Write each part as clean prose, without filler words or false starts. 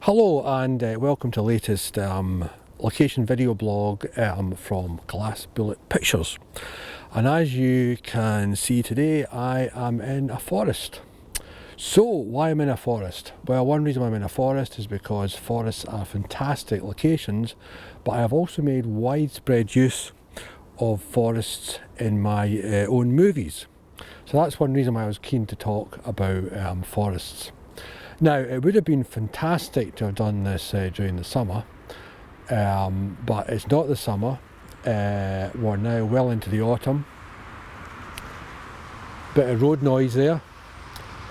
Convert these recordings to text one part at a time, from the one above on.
Hello and welcome to the latest location video blog from Glass Bullet Pictures. And as you can see today, I am in a forest. So why am I in a forest? Well, one reason I'm in a forest is because forests are fantastic locations, but I have also made widespread use of forests in my own movies. So that's one reason why I was keen to talk about forests. Now, it would have been fantastic to have done this during the summer, but it's not the summer. We're now well into the autumn. Bit of road noise there.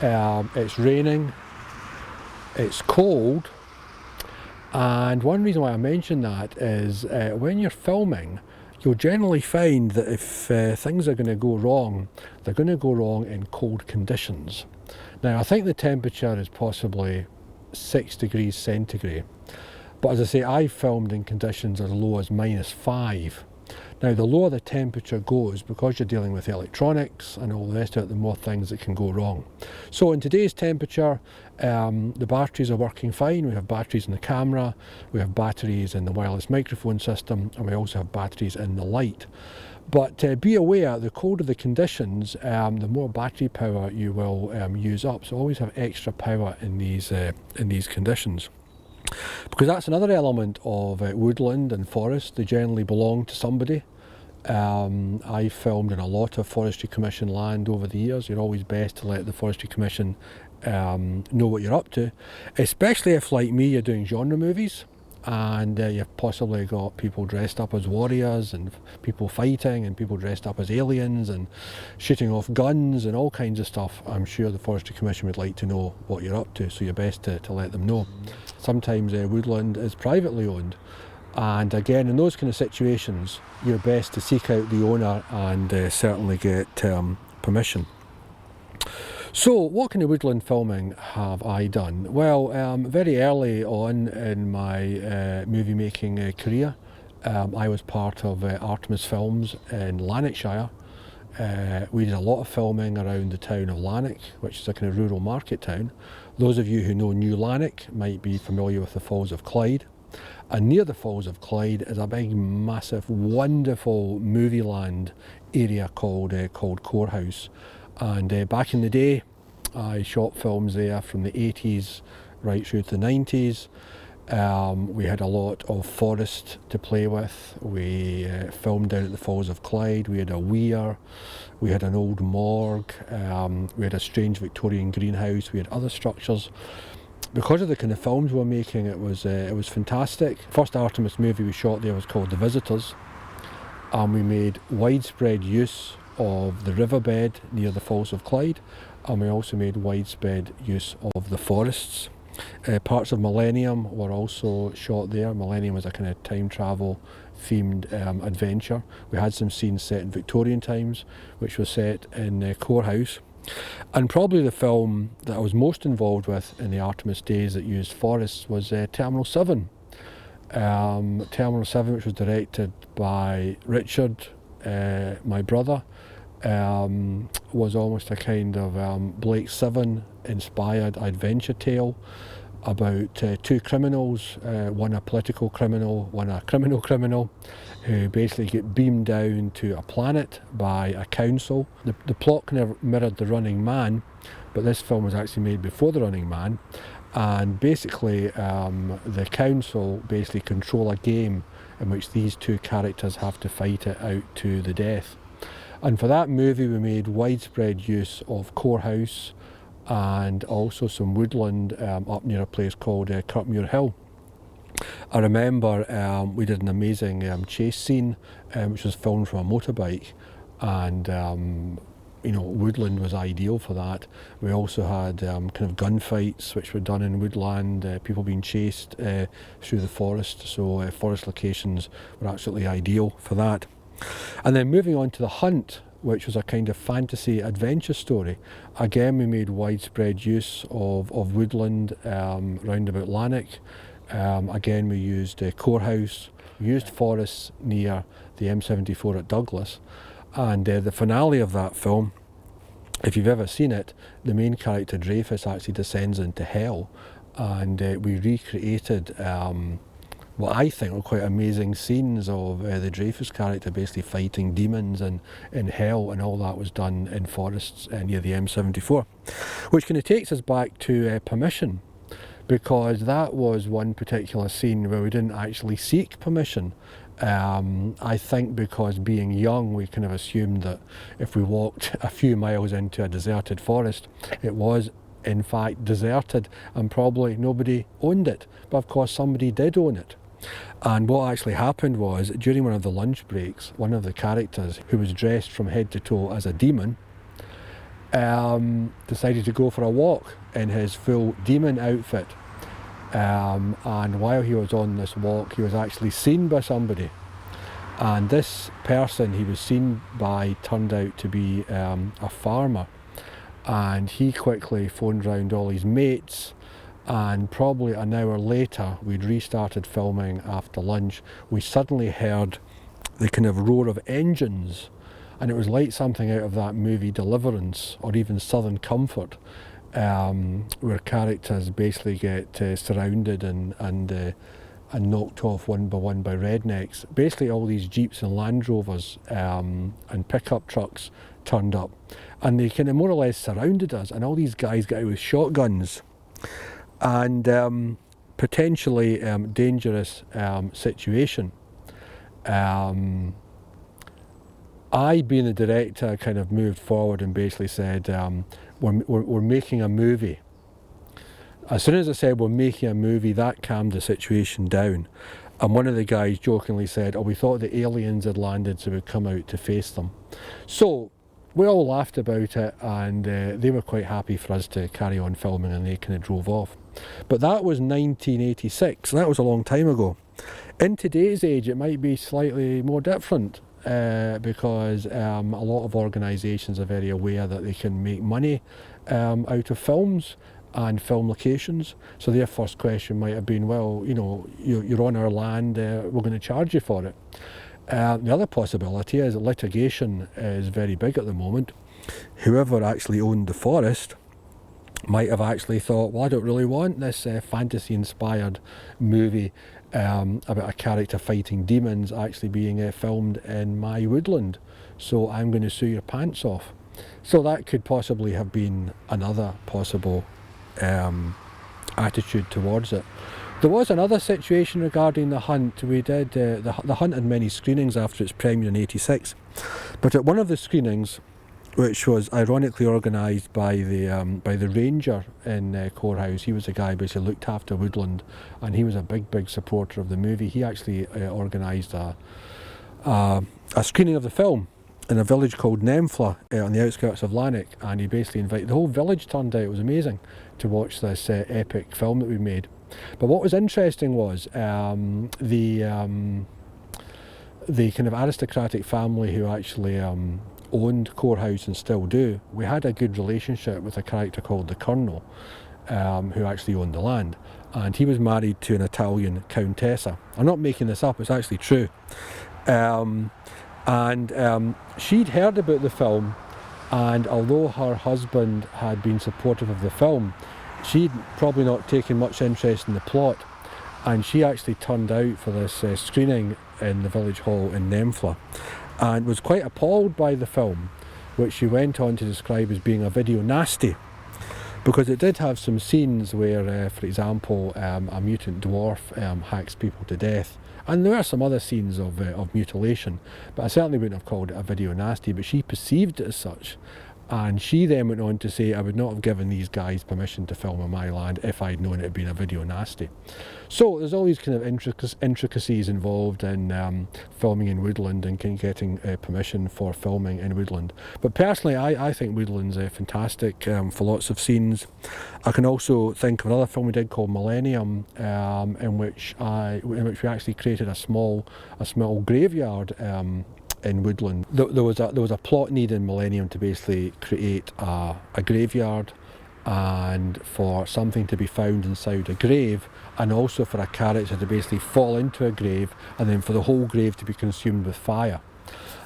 It's raining, it's cold, and one reason why I mention that is when you're filming, you'll generally find that if things are going to go wrong, they're going to go wrong in cold conditions. Now, I think the temperature is possibly 6 degrees centigrade, but as I say, I filmed in conditions as low as -5. Now, the lower the temperature goes, because you're dealing with electronics and all the rest of it, the more things that can go wrong. So in today's temperature, the batteries are working fine. We have batteries in the camera, we have batteries in the wireless microphone system, and we also have batteries in the light. But be aware, the colder the conditions, the more battery power you will use up. So always have extra power in these conditions. Because that's another element of woodland and forest. They generally belong to somebody. I filmed in a lot of Forestry Commission land over the years. You're always best to let the Forestry Commission know what you're up to, especially if, like me, you're doing genre movies and you've possibly got people dressed up as warriors and people fighting and people dressed up as aliens and shooting off guns and all kinds of stuff. I'm sure the Forestry Commission would like to know what you're up to, so you're best to let them know. Sometimes woodland is privately owned, and again, in those kind of situations, you're best to seek out the owner and certainly get permission. So what kind of woodland filming have I done? Well, very early on in my movie making career, I was part of Artemis Films in Lanarkshire. We did a lot of filming around the town of Lanark, which is a kind of rural market town. Those of you who know New Lanark might be familiar with the Falls of Clyde. And near the Falls of Clyde is a big, massive, wonderful movie land area called Courthouse. And back in the day, I shot films there from the 80s right through to the 90s. We had a lot of forest to play with. We filmed down at the Falls of Clyde. We had a weir, we had an old morgue, we had a strange Victorian greenhouse, we had other structures. Because of the kind of films we were making, it was fantastic. First Artemis movie we shot there was called The Visitors, and we made widespread use of the riverbed near the Falls of Clyde, and we also made widespread use of the forests. Parts of Millennium were also shot there. Millennium was a kind of time travel themed adventure. We had some scenes set in Victorian times, which was set in Courthouse. And probably the film that I was most involved with in the Artemis days that used forests was Terminal 7. Terminal 7, which was directed by Richard, my brother, was almost a kind of Blake Seven inspired adventure tale about two criminals, one a political criminal, one a criminal, who basically get beamed down to a planet by a council. The plot kind of mirrored The Running Man, but this film was actually made before The Running Man, and basically the council basically control a game in which these two characters have to fight it out to the death. And for that movie we made widespread use of Courthouse and also some woodland up near a place called Kirkmuir Hill. I remember we did an amazing chase scene which was filmed from a motorbike, and woodland was ideal for that. We also had kind of gunfights which were done in woodland, people being chased through the forest, so forest locations were absolutely ideal for that. And then moving on to The Hunt, which was a kind of fantasy adventure story. Again, we made widespread use of woodland round about Lanark. Again, we used Courthouse, we used forests near the M74 at Douglas, and the finale of that film, if you've ever seen it, the main character Dreyfus actually descends into hell and we recreated what I think were quite amazing scenes of the Dreyfus character basically fighting demons and in hell, and all that was done in forests near the M74, which kind of takes us back to permission, because that was one particular scene where we didn't actually seek permission. I think because being young, we kind of assumed that if we walked a few miles into a deserted forest, it was in fact deserted and probably nobody owned it. But of course somebody did own it. And what actually happened was, during one of the lunch breaks, one of the characters, who was dressed from head to toe as a demon, decided to go for a walk in his full demon outfit. And while he was on this walk, he was actually seen by somebody. And this person he was seen by turned out to be a farmer. And he quickly phoned round all his mates, and probably an hour later, we'd restarted filming after lunch, we suddenly heard the kind of roar of engines, and it was like something out of that movie Deliverance, or even Southern Comfort, where characters basically get surrounded and knocked off one by rednecks. Basically all these Jeeps and Land Rovers and pickup trucks turned up, and they kind of more or less surrounded us, and all these guys got out with shotguns, and potentially dangerous situation. I, being the director, kind of moved forward and basically said, we're making a movie. As soon as I said we're making a movie, that calmed the situation down. And one of the guys jokingly said, oh, we thought the aliens had landed, so we'd come out to face them. So we all laughed about it, and they were quite happy for us to carry on filming, and they kind of drove off. But that was 1986, that was a long time ago. In today's age, it might be slightly more different, because a lot of organisations are very aware that they can make money out of films and film locations. So their first question might have been, well, you know, you're on our land, we're going to charge you for it. The other possibility is that litigation is very big at the moment. Whoever actually owned the forest might have actually thought, well, I don't really want this fantasy-inspired movie about a character fighting demons actually being filmed in my woodland, so I'm going to sue your pants off. So that could possibly have been another possible attitude towards it. There was another situation regarding The Hunt. We did the Hunt had many screenings after its premiere in '86, but at one of the screenings, which was ironically organised by the ranger in Corehouse, he was the guy who basically looked after woodland, and he was a big supporter of the movie. He actually organised a screening of the film in a village called Nemfla on the outskirts of Lanark, and he basically invited the whole village. Turned out it was amazing to watch this epic film that we made. But what was interesting was the kind of aristocratic family who actually owned Corehouse and still do. We had a good relationship with a character called the Colonel, who actually owned the land, and he was married to an Italian countessa. I'm not making this up, it's actually true. She'd heard about the film, and although her husband had been supportive of the film, she'd probably not taken much interest in the plot, and she actually turned out for this screening in the village hall in Nemfla, and was quite appalled by the film, which she went on to describe as being a video nasty, because it did have some scenes where, for example, a mutant dwarf hacks people to death, and there were some other scenes of mutilation, but I certainly wouldn't have called it a video nasty, but she perceived it as such. And she then went on to say, I would not have given these guys permission to film on my land if I'd known it had been a video nasty. So there's all these kind of intricacies involved in filming in woodland and getting permission for filming in woodland. But personally, I think woodland's fantastic for lots of scenes. I can also think of another film we did called Millennium, in which we actually created a small graveyard in woodland. There was a plot need in Millennium to basically create a graveyard, and for something to be found inside a grave, and also for a character to basically fall into a grave, and then for the whole grave to be consumed with fire.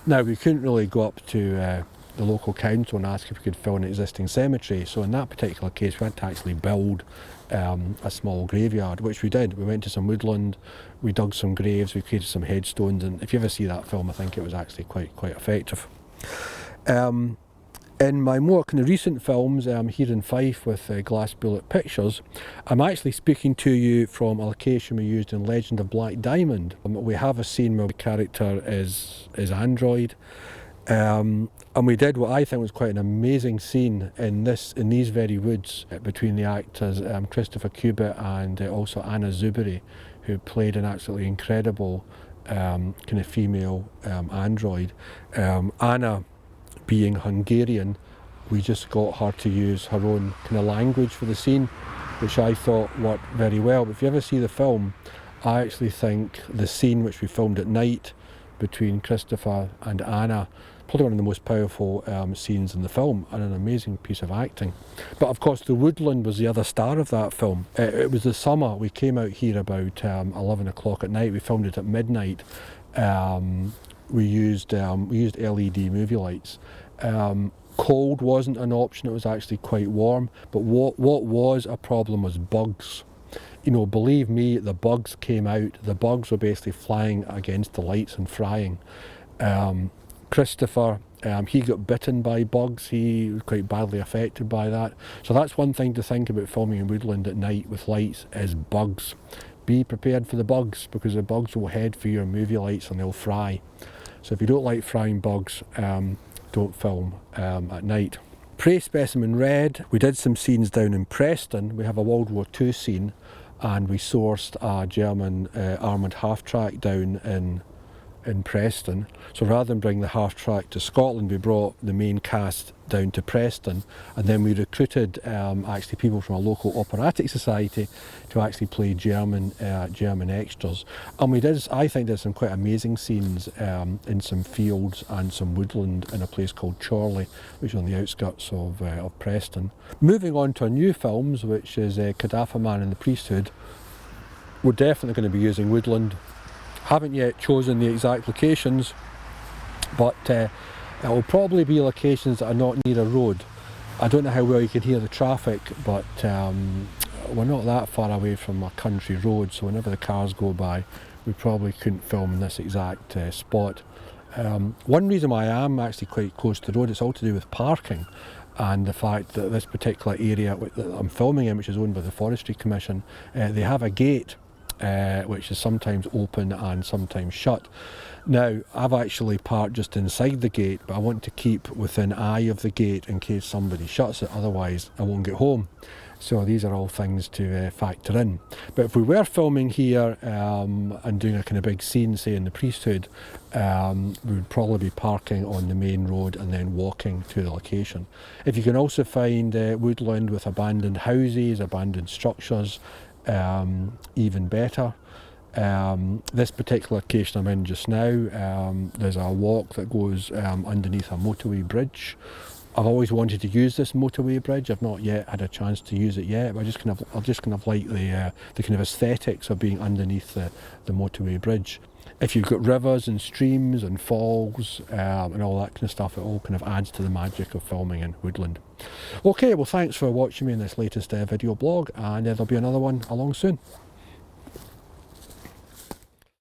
Now we couldn't really go up to the local council and ask if we could fill an existing cemetery. So in that particular case, we had to actually build a small graveyard, which we did. We went to some woodland, we dug some graves, we created some headstones, and if you ever see that film, I think it was actually quite effective. In my more kind of recent films, here in Fife with Glass Bullet Pictures, I'm actually speaking to you from a location we used in Legend of Black Diamond. We have a scene where the character is Android, and we did what I think was quite an amazing scene in these very woods between the actors Christopher Cubitt and also Anna Zuberi, who played an absolutely incredible kind of female android. Anna, being Hungarian, we just got her to use her own kind of language for the scene, which I thought worked very well. But if you ever see the film, I actually think the scene which we filmed at night between Christopher and Anna, probably one of the most powerful scenes in the film, and an amazing piece of acting. But of course the woodland was the other star of that film. It was the summer. We came out here about 11 o'clock at night. We filmed it at midnight. We used LED movie lights. Cold wasn't an option, it was actually quite warm, but what was a problem was bugs. You know, believe me, the bugs came out. The bugs were basically flying against the lights and frying. Christopher, he got bitten by bugs. He was quite badly affected by that. So that's one thing to think about filming in woodland at night with lights, is bugs. Be prepared for the bugs, because the bugs will head for your movie lights and they'll fry. So if you don't like frying bugs, don't film at night. Prey Specimen Red, we did some scenes down in Preston. We have a World War II scene, and we sourced a German armoured half-track down in Preston. So rather than bring the half-track to Scotland, we brought the main cast down to Preston, and then we recruited actually people from a local operatic society to actually play German extras. And we did, I think, some quite amazing scenes in some fields and some woodland in a place called Chorley, which is on the outskirts of Preston. Moving on to our new films, which is Cadaver Man and the Priesthood, we're definitely going to be using woodland. Haven't yet chosen the exact locations, but it will probably be locations that are not near a road. I don't know how well you can hear the traffic, but we're not that far away from a country road, so whenever the cars go by, we probably couldn't film in this exact spot. One reason why I am actually quite close to the road, it's all to do with parking, and the fact that this particular area that I'm filming in, which is owned by the Forestry Commission, they have a gate which is sometimes open and sometimes shut. Now, I've actually parked just inside the gate, but I want to keep within eye of the gate in case somebody shuts it, otherwise I won't get home. So these are all things to factor in. But if we were filming here and doing a kind of big scene, say in the Priesthood, we would probably be parking on the main road and then walking to the location. If you can also find woodland with abandoned houses, abandoned structures, even better. This particular location I'm in just now, there's a walk that goes underneath a motorway bridge. I've always wanted to use this motorway bridge. I've not yet had a chance to use it yet, but I just kind of like the kind of aesthetics of being underneath the motorway bridge. If you've got rivers and streams and falls and all that kind of stuff, it all kind of adds to the magic of filming in woodland. Okay, well, thanks for watching me in this latest video blog, and there'll be another one along soon.